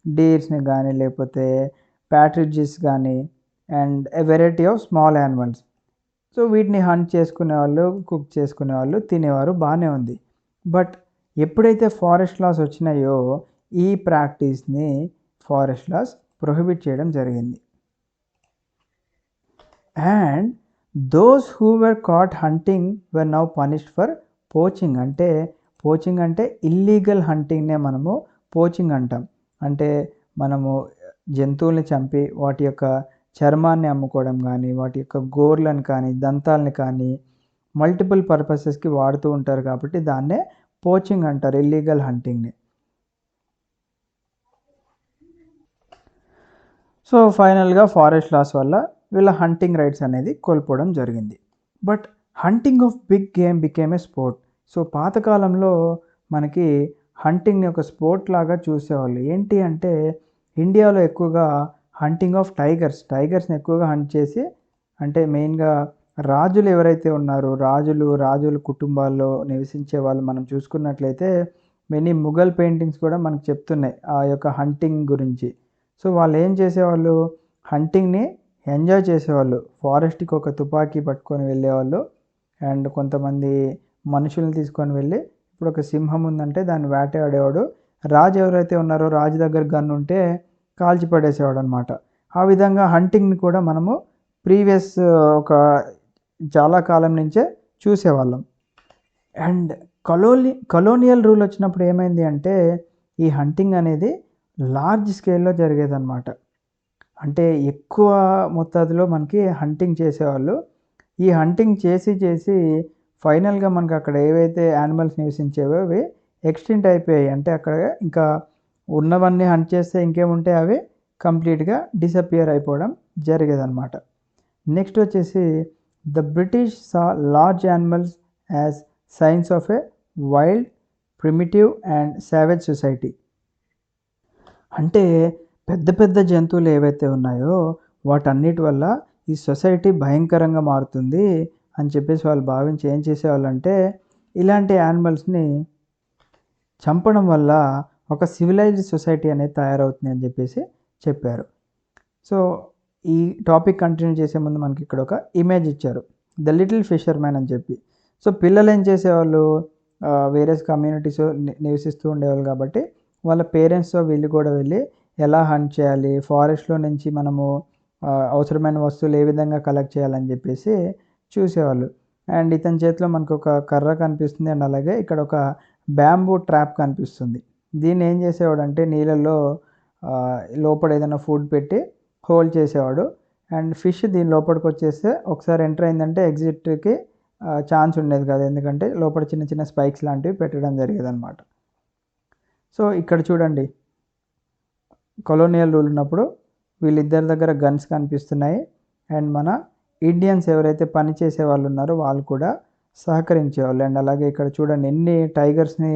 డీర్స్ని కానీ లేకపోతే ప్యాట్రిడ్జెస్ కానీ and a variety of small animals. So వీటిని హంట్ చేసుకునేవాళ్ళు, కుక్ చేసుకునేవాళ్ళు, తినేవారు, బాగానే ఉంది. బట్ ఎప్పుడైతే ఫారెస్ట్ లాస్ వచ్చినాయో ఈ ప్రాక్టీస్ని ఫారెస్ట్ లాస్ ప్రొహిబిట్ చేయడం జరిగింది. And those who were cot hunting were now punished for poaching. అంటే పోచింగ్ అంటే ఇల్లీగల్ హంటింగ్నే మనము పోచింగ్ అంటాం. అంటే మనము జంతువుల్ని చంపి వాటి యొక్క చర్మాన్ని అమ్ముకోవడం కానీ, వాటి యొక్క గోర్లను కానీ, దంతాలని కానీ మల్టిపుల్ పర్పసెస్కి వాడుతూ ఉంటారు కాబట్టి దాన్నే పోచింగ్ అంటారు, ఇల్లీగల్ హంటింగ్ని. సో ఫైనల్గా ఫారెస్ట్ లాస్ వల్ల వీళ్ళ హంటింగ్ రైట్స్ అనేది కోల్పోవడం జరిగింది. But hunting of big game became a sport. So పాతకాలంలో మనకి హంటింగ్ని ఒక స్పోర్ట్ లాగా చూసేవాళ్ళు. ఏంటి అంటే ఇండియాలో ఎక్కువగా హంటింగ్ ఆఫ్ టైగర్స్ని ఎక్కువగా హంట్ చేసి, అంటే మెయిన్గా రాజులు ఎవరైతే ఉన్నారో రాజుల కుటుంబాల్లో నివసించే వాళ్ళు మనం చూసుకున్నట్లయితే మెనీ ముఘల్ పెయింటింగ్స్ కూడా మనకు చెప్తున్నాయి ఆ యొక్క హంటింగ్ గురించి. సో వాళ్ళు ఏం చేసేవాళ్ళు, హంటింగ్ని ఎంజాయ్ చేసేవాళ్ళు. ఫారెస్ట్కి ఒక తుపాకీ పట్టుకొని వెళ్ళేవాళ్ళు అండ్ కొంతమంది మనుషుల్ని తీసుకొని వెళ్ళి, ఇప్పుడు ఒక సింహం ఉందంటే దాన్ని వేటాడేవాడు. రాజు ఎవరైతే ఉన్నారో రాజు దగ్గర గన్ ఉంటే కాల్చి పడేసేవాడు అనమాట. ఆ విధంగా హంటింగ్ని కూడా మనము ప్రీవియస్ ఒక చాలా కాలం నుంచే చూసేవాళ్ళం. అండ్ కలోనియల్ రూల్ వచ్చినప్పుడు ఏమైంది అంటే ఈ హంటింగ్ అనేది లార్జ్ స్కేల్లో జరిగేదన్నమాట. అంటే ఎక్కువ మొత్తాదులో మనకి హంటింగ్ చేసేవాళ్ళు. ఈ హంటింగ్ చేసి ఫైనల్గా మనకు అక్కడ ఏవైతే యానిమల్స్ నివసించేవో అవి ఎక్స్టింక్ట్ అయిపోయాయి. అంటే అక్కడ ఇంకా ఉన్నవన్నీ హంట్ చేస్తే ఇంకేముంటే అవి కంప్లీట్గా డిసపియర్ అయిపోవడం జరిగేదన్నమాట. నెక్స్ట్ వచ్చేసి the British saw large animals as science of A wild, primitive and Savage society. అంటే పెద్ద పెద్ద జంతువులు ఏవైతే ఉన్నాయో వాటన్నిటి వల్ల ఈ సొసైటీ భయంకరంగా మారుతుంది అని చెప్పేసి వాళ్ళు భావించి ఏం చేసేవాళ్ళు అంటే ఇలాంటి యానిమల్స్ని చంపడం వల్ల ఒక సివిలైజ్డ్ సొసైటీ అనేది తయారవుతుంది అని చెప్పేసి చెప్పారు. సో ఈ టాపిక్ కంటిన్యూ చేసే ముందు మనకి ఇక్కడ ఒక ఇమేజ్ ఇచ్చారు, ద లిటిల్ ఫిషర్మ్యాన్ అని చెప్పి. సో పిల్లలు ఏం చేసేవాళ్ళు, వేరియస్ కమ్యూనిటీస్ నివసిస్తూ ఉండేవాళ్ళు కాబట్టి వాళ్ళ పేరెంట్స్తో వీళ్ళు కూడా వెళ్ళి ఎలా హంట్ చేయాలి, ఫారెస్ట్లో నుంచి మనము అవసరమైన వస్తువులు ఏ విధంగా కలెక్ట్ చేయాలని చెప్పేసి చూసేవాళ్ళు. అండ్ ఇతని చేతిలో మనకు ఒక కర్ర కనిపిస్తుంది. అండ్ అలాగే ఇక్కడ ఒక బ్యాంబూ ట్రాప్ కనిపిస్తుంది. దీన్ని ఏం చేసేవాడంటే నీళ్ళల్లో లోపల ఏదైనా ఫుడ్ పెట్టి హోల్డ్ చేసేవాడు. అండ్ ఫిష్ దీని లోపలికి వచ్చేస్తే ఒకసారి ఎంటర్ అయిందంటే ఎగ్జిట్కి ఛాన్స్ ఉండేది కాదు. ఎందుకంటే లోపల చిన్న చిన్న స్పైక్స్ లాంటివి పెట్టడం జరిగేదన్నమాట. సో ఇక్కడ చూడండి, కొలోనియల్ రూల్ ఉన్నప్పుడు వీళ్ళిద్దరి దగ్గర గన్స్ కనిపిస్తున్నాయి. అండ్ మన ఇండియన్స్ ఎవరైతే పని చేసే వాళ్ళు ఉన్నారో వాళ్ళు కూడా సహకరించేవాళ్ళు. అండ్ అలాగే ఇక్కడ చూడండి ఎన్ని టైగర్స్ని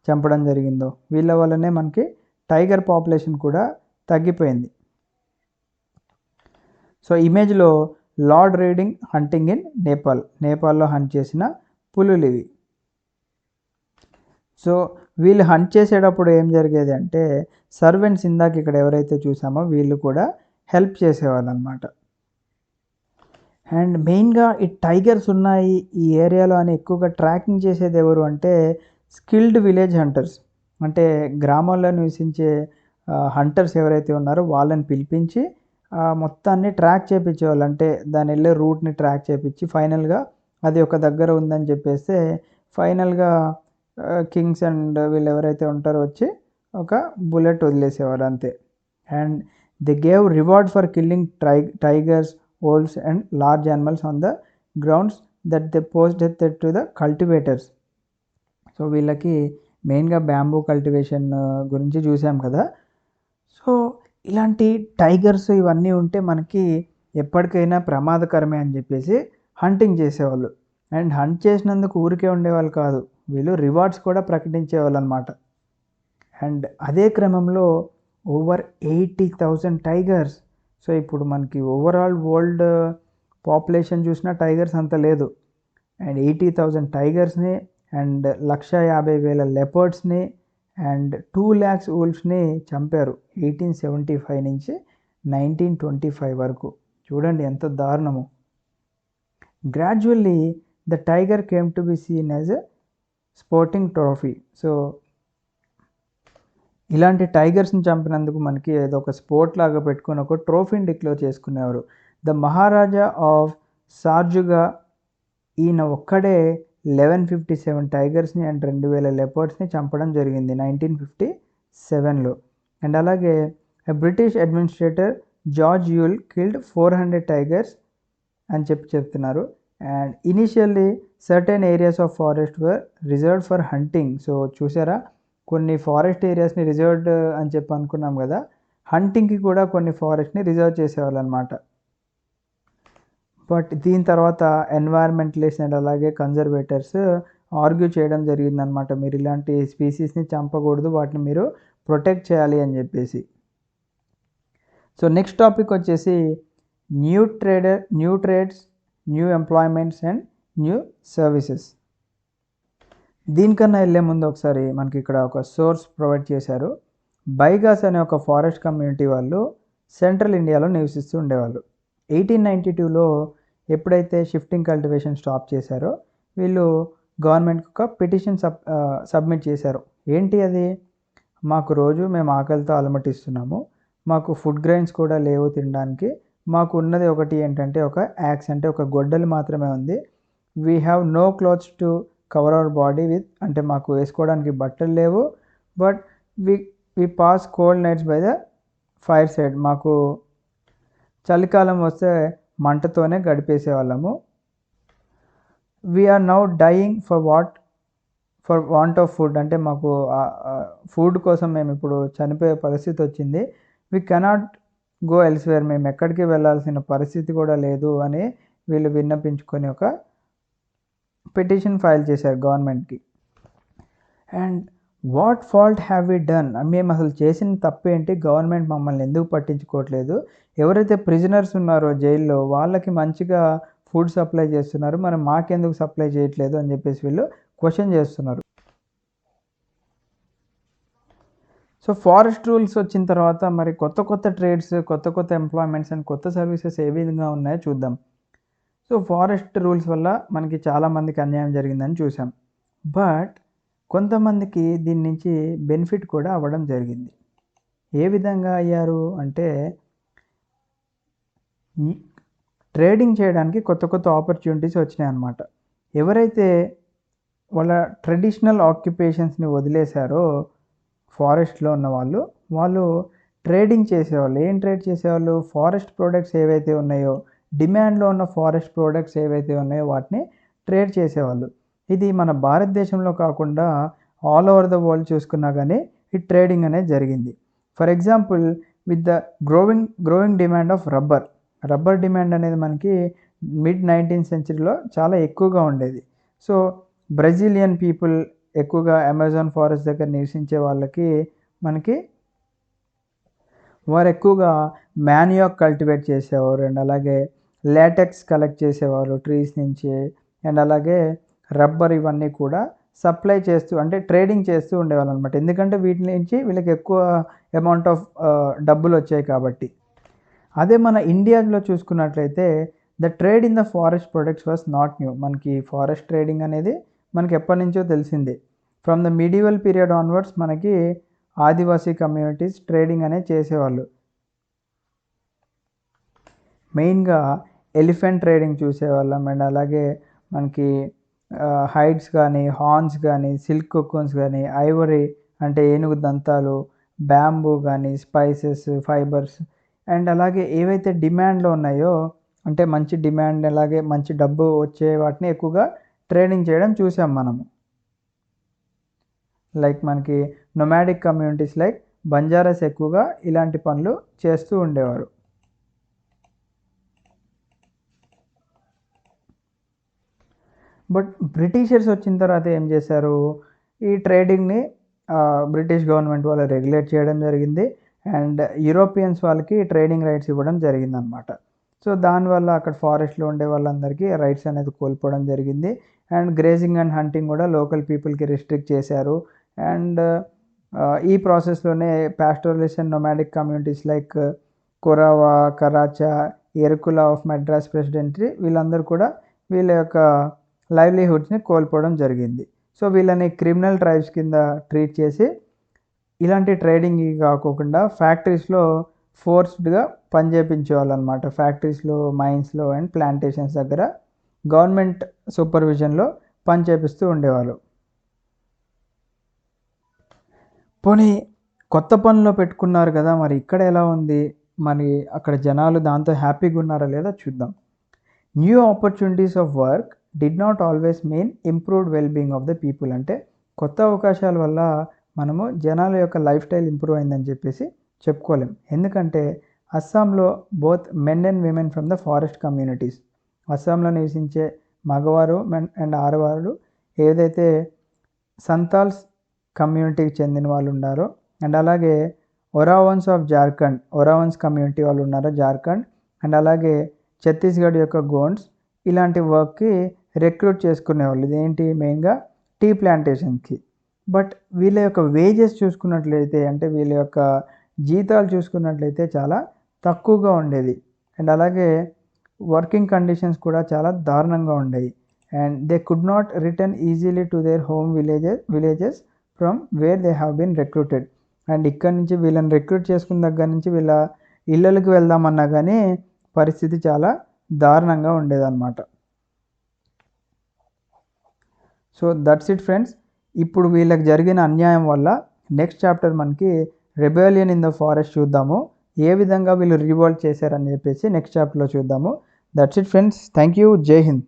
చంపడం జరిగిందో. వీళ్ళ వల్లనే మనకి టైగర్ పాపులేషన్ కూడా తగ్గిపోయింది. సో ఇమేజ్లో లార్డ్ రీడింగ్ హంటింగ్ ఇన్ నేపాల్లో హంట్ చేసిన పులులు ఇవి. సో వీళ్ళు హంట్ చేసేటప్పుడు ఏం జరిగేది అంటే సర్వెంట్స్ ఇందాక ఇక్కడ ఎవరైతే చూసామో వీళ్ళు కూడా హెల్ప్ చేసేవాళ్ళు అనమాట. అండ్ మెయిన్గా ఈ టైగర్స్ ఉన్నాయి ఈ ఏరియాలో అని ఎక్కువగా ట్రాకింగ్ చేసేది ఎవరు అంటే స్కిల్డ్ విలేజ్ హంటర్స్. అంటే గ్రామాల్లో నివసించే హంటర్స్ ఎవరైతే ఉన్నారో వాళ్ళని పిలిపించి మొత్తాన్ని ట్రాక్ చేయించేవాళ్ళు. అంటే దాని వెళ్ళే రూట్ని ట్రాక్ చేయించి ఫైనల్గా అది ఒక దగ్గర ఉందని చెప్పేస్తే ఫైనల్గా కింగ్స్ అండ్ వీళ్ళు ఎవరైతే ఉంటారో వచ్చి ఒక బుల్లెట్ వదిలేసేవారు అంతే. And they gave reward for killing tigers, wolves and large animals on the grounds that they posted to the cultivators. So వీళ్ళకి మెయిన్గా బ్యాంబూ కల్టివేషన్ గురించి చూసాం కదా. సో ఇలాంటి టైగర్స్ ఇవన్నీ ఉంటే మనకి ఎప్పటికైనా ప్రమాదకరమే అని చెప్పేసి హంటింగ్ చేసేవాళ్ళు. అండ్ హంట్ చేసినందుకు ఊరికే ఉండేవాళ్ళు కాదు, వీళ్ళు రివార్డ్స్ కూడా ప్రకటించేవాళ్ళు అనమాట. అండ్ అదే క్రమంలో ఓవర్ 80,000 టైగర్స్. సో ఇప్పుడు మనకి ఓవరాల్ వరల్డ్ పాపులేషన్ చూసినా టైగర్స్ అంత లేదు. అండ్ 80,000 టైగర్స్ని అండ్ 150,000 లెపర్డ్స్ని అండ్ 2 lakhs wolvesని చంపారు 1875 నుంచి 1925 వరకు. చూడండి ఎంత దారుణము. Gradually the tiger came to be seen as a sporting trophy. So ఇలాంటి టైగర్స్ని చంపినందుకు మనకి ఏదో ఒక స్పోర్ట్ లాగా పెట్టుకొని ఒక ట్రోఫీని డిక్లేర్ చేసుకునేవారు. ద మహారాజా ఆఫ్ సార్జుగా ఈయన ఒక్కడే 1157 టైగర్స్ని అండ్ 2000 లెపర్డ్స్ని చంపడం జరిగింది 1957లో. అండ్ అలాగే British administrator George you'll killed 400 tigers అని చెప్తున్నారు. And initially certain areas of forest were reserved for hunting. So చూసారా, కొన్ని ఫారెస్ట్ ఏరియాస్ని రిజర్వ్డ్ అని చెప్పి అనుకున్నాం కదా, హంటింగ్కి కూడా కొన్ని ఫారెస్ట్ని రిజర్వ్ చేసేవాళ్ళు అనమాట. బట్ దీని తర్వాత ఎన్వైర్మెంటలిస్ట్ అండ్ అలాగే కన్జర్వేటర్స్ ఆర్గ్యూ చేయడం జరిగిందనమాట. మీరు ఇలాంటి స్పీసీస్ని చంపకూడదు, వాటిని మీరు ప్రొటెక్ట్ చేయాలి అని చెప్పేసి. సో నెక్స్ట్ టాపిక్ వచ్చేసి new trades, new employments and new services. దీనికన్నా వెళ్ళే ముందు ఒకసారి మనకి ఇక్కడ ఒక సోర్స్ ప్రొవైడ్ చేశారు. బైగాస్ అనే ఒక ఫారెస్ట్ కమ్యూనిటీ వాళ్ళు సెంట్రల్ ఇండియాలో నివసిస్తూ ఉండేవాళ్ళు. 1892లో ఎప్పుడైతే షిఫ్టింగ్ కల్టివేషన్ స్టాప్ చేశారో వీళ్ళు గవర్నమెంట్కి ఒక పిటిషన్ సబ్మిట్ చేశారు. ఏంటి అది, మాకు రోజు మేము ఆకలితో అలమటిస్తున్నాము, మాకు ఫుడ్ గ్రెయిన్స్ కూడా లేవు తినడానికి, మాకు ఉన్నది ఒకటి ఏంటంటే ఒక యాక్స్ అంటే ఒక గొడ్డలి మాత్రమే ఉంది. We have no clothes to cover our body with, అంటే మాకు వేసుకోవడానికి బట్టలు లేవు. But we pass cold nights by the fireside, మాకు చలికాలం వస్తే మంటతోనే గడిపేసే వాళ్ళము. We are now dying for want of food, అంటే మాకు ఫుడ్ కోసం మేము ఇప్పుడు చనిపోయే పరిస్థితి వచ్చింది. వీ కెనాట్ గో ఎల్స్వేర్, మేము ఎక్కడికి వెళ్ళాల్సిన పరిస్థితి కూడా లేదు అని వీళ్ళు విన్నపించుకొని ఒక పిటిషన్ ఫైల్ చేశారు గవర్నమెంట్కి. And what fault have we done, మేము అసలు చేసిన తప్పేంటి, గవర్నమెంట్ మమ్మల్ని ఎందుకు పట్టించుకోవట్లేదు, ఎవరైతే ప్రిజనర్స్ ఉన్నారో జైల్లో వాళ్ళకి మంచిగా ఫుడ్ సప్లై చేస్తున్నారు, మరి మాకెందుకు సప్లై చేయట్లేదు అని చెప్పేసి వీళ్ళు క్వశ్చన్ చేస్తున్నారు. సో ఫారెస్ట్ రూల్స్ వచ్చిన తర్వాత మరి కొత్త ట్రేడ్స్, కొత్త ఎంప్లాయ్మెంట్స్ అండ్ కొత్త సర్వీసెస్ ఏ విధంగా ఉన్నాయో చూద్దాం. సో ఫారెస్ట్ రూల్స్ వల్ల మనకి చాలామందికి అన్యాయం జరిగిందని చూసాం. బట్ కొంతమందికి దీని నుంచి బెనిఫిట్ కూడా అవ్వడం జరిగింది. ఏ విధంగా అయ్యారు అంటే ట్రేడింగ్ చేయడానికి కొత్త ఆపర్చునిటీస్ వచ్చినాయి అన్నమాట. ఎవరైతే వాళ్ళ ట్రెడిషనల్ ఆక్యుపేషన్స్ని వదిలేశారో ఫారెస్ట్లో ఉన్న వాళ్ళు ట్రేడింగ్ చేసేవాళ్ళు. ఏం ట్రేడ్ చేసేవాళ్ళు? ఫారెస్ట్ ప్రోడక్ట్స్ ఏవైతే ఉన్నాయో, డిమాండ్లో ఉన్న ఫారెస్ట్ ప్రోడక్ట్స్ ఏవైతే ఉన్నాయో వాటిని ట్రేడ్ చేసేవాళ్ళు. ఇది మన భారతదేశంలో కాకుండా ఆల్ ఓవర్ ద వరల్డ్ చూసుకున్నా కానీ ఈ ట్రేడింగ్ అనేది జరిగింది. For example with the growing demand of rubber demand అనేది మనకి మిడ్ 19th సెంచరీలో చాలా ఎక్కువగా ఉండేది. సో బ్రెజిలియన్ పీపుల్ ఎక్కువగా అమెజాన్ ఫారెస్ట్ దగ్గర నివసించే వాళ్ళకి వారు ఎక్కువగా మ్యానియాక్ కల్టివేట్ చేసేవారు. అండ్ అలాగే లాటెక్స్ కలెక్ట్ చేసేవారు ట్రీస్ నుంచి. అండ్ అలాగే రబ్బర్ ఇవన్నీ కూడా సప్లై చేస్తూ అంటే ట్రేడింగ్ చేస్తూ ఉండేవాళ్ళు అనమాట. ఎందుకంటే వీటి నుంచి వీళ్ళకి ఎక్కువ అమౌంట్ ఆఫ్ డబ్బులు వచ్చాయి కాబట్టి. అదే మన ఇండియాలో చూసుకున్నట్లయితే the trade in the forest products was not new. మనకి ఫారెస్ట్ ట్రేడింగ్ అనేది మనకి ఎప్పటి నుంచో తెలిసిందే. From the medieval period onwards మనకి ఆదివాసీ కమ్యూనిటీస్ ట్రేడింగ్ అనేది చేసేవాళ్ళు. మెయిన్గా ఎలిఫెంట్ ట్రేడింగ్ చూసేవాళ్ళం. అండ్ అలాగే మనకి హైడ్స్ కానీ, హార్న్స్ కానీ, సిల్క్ కొకోన్స్ కానీ, ఐవరీ అంటే ఏనుగు దంతాలు, బ్యాంబూ కానీ, స్పైసెస్, ఫైబర్స్ అండ్ అలాగే ఏవైతే డిమాండ్లో ఉన్నాయో అంటే మంచి డిమాండ్ అలాగే మంచి డబ్బు వచ్చే వాటిని ఎక్కువగా ట్రేడింగ్ చేయడం చూసాం మనము. లైక్ మనకి నొమాడిక్ కమ్యూనిటీస్ లైక్ బంజారాస్ ఎక్కువగా ఇలాంటి పనులు చేస్తూ ఉండేవారు. బట్ బ్రిటిషర్స్ వచ్చిన తర్వాత ఏం చేశారు? ఈ ట్రేడింగ్ని బ్రిటిష్ గవర్నమెంట్ వాళ్ళు రెగ్యులేట్ చేయడం జరిగింది. అండ్ యూరోపియన్స్ వాళ్ళకి ట్రేడింగ్ రైట్స్ ఇవ్వడం జరిగిందనమాట. సో దానివల్ల అక్కడ ఫారెస్ట్లో ఉండే వాళ్ళందరికీ రైట్స్ అనేది కోల్పోవడం జరిగింది. అండ్ గ్రేజింగ్ అండ్ హంటింగ్ కూడా లోకల్ పీపుల్కి రిస్ట్రిక్ట్ చేశారు. అండ్ ఈ ప్రాసెస్లోనే pastoralist and nomadic communities like Korava, Karacha, Yerukula of Madras presidency వీళ్ళందరూ కూడా వీళ్ళ యొక్క లైవ్లీహుడ్స్ని కోల్పోవడం జరిగింది. సో వీళ్ళని క్రిమినల్ ట్రైబ్స్ కింద ట్రీట్ చేసి ఇలాంటి ట్రేడింగ్ కాకోకుండా ఫ్యాక్టరీస్లో ఫోర్స్డ్గా పనిచేయించేవాళ్ళు అనమాట. ఫ్యాక్టరీస్లో, మైన్స్లో అండ్ ప్లాంటేషన్స్ దగ్గర గవర్నమెంట్ సూపర్విజన్లో పనిచేపిస్తూ ఉండేవాళ్ళు. పోనీ కొత్త పనిలో పెట్టుకున్నారు కదా, మరి ఇక్కడ ఎలా ఉంది? మరి అక్కడ జనాలు దాంతో హ్యాపీగా ఉన్నారా లేదా చూద్దాం. New opportunities of work did not always mean improved wellbeing of the people. అంటే కొత్త అవకాశాల వల్ల మనము జనాల యొక్క లైఫ్ స్టైల్ ఇంప్రూవ్ అయిందని చెప్పేసి చెప్పుకోలేం. ఎందుకంటే అస్సాంలో both men and women from the forest communities, అస్సాంలో నివసించే మగవారు అండ్ ఆడవారు ఏదైతే సంతాల్స్ కమ్యూనిటీకి చెందిన వాళ్ళు ఉన్నారో అండ్ అలాగే ఒరావన్స్ కమ్యూనిటీ వాళ్ళు ఉన్నారో జార్ఖండ్ అండ్ అలాగే ఛత్తీస్గఢ్ యొక్క గోండ్స్ ఇలాంటి వర్క్కి రిక్రూట్ చేసుకునేవాళ్ళు. ఇదేంటి మెయిన్గా టీ ప్లాంటేషన్కి. బట్ వీళ్ళ యొక్క వేజెస్ చూసుకున్నట్లయితే అంటే వీళ్ళ యొక్క జీతాలు చూసుకున్నట్లయితే చాలా తక్కువగా ఉండేది. అండ్ అలాగే వర్కింగ్ కండిషన్స్ కూడా చాలా దారుణంగా ఉండేవి. And they could not return easily to their home villages from where they have been recruited. And ఇక్కడ నుంచి వీళ్ళని రిక్రూట్ చేసుకున్న దగ్గర నుంచి వీళ్ళ ఇళ్ళకి వెళ్దామన్నా కానీ పరిస్థితి చాలా దారుణంగా ఉండేదన్నమాట. So that's it friends. ఇప్పుడు వీళ్ళకి జరిగిన అన్యాయం వల్ల నెక్స్ట్ చాప్టర్ మనకి రెబెలియన్ ఇన్ ద ఫారెస్ట్ చూద్దాము. ఏ విధంగా వీళ్ళు రివోల్ట్ చేశారని చెప్పేసి నెక్స్ట్ చాప్టర్లో చూద్దాము. That's it friends. Thank you. జై హింద్.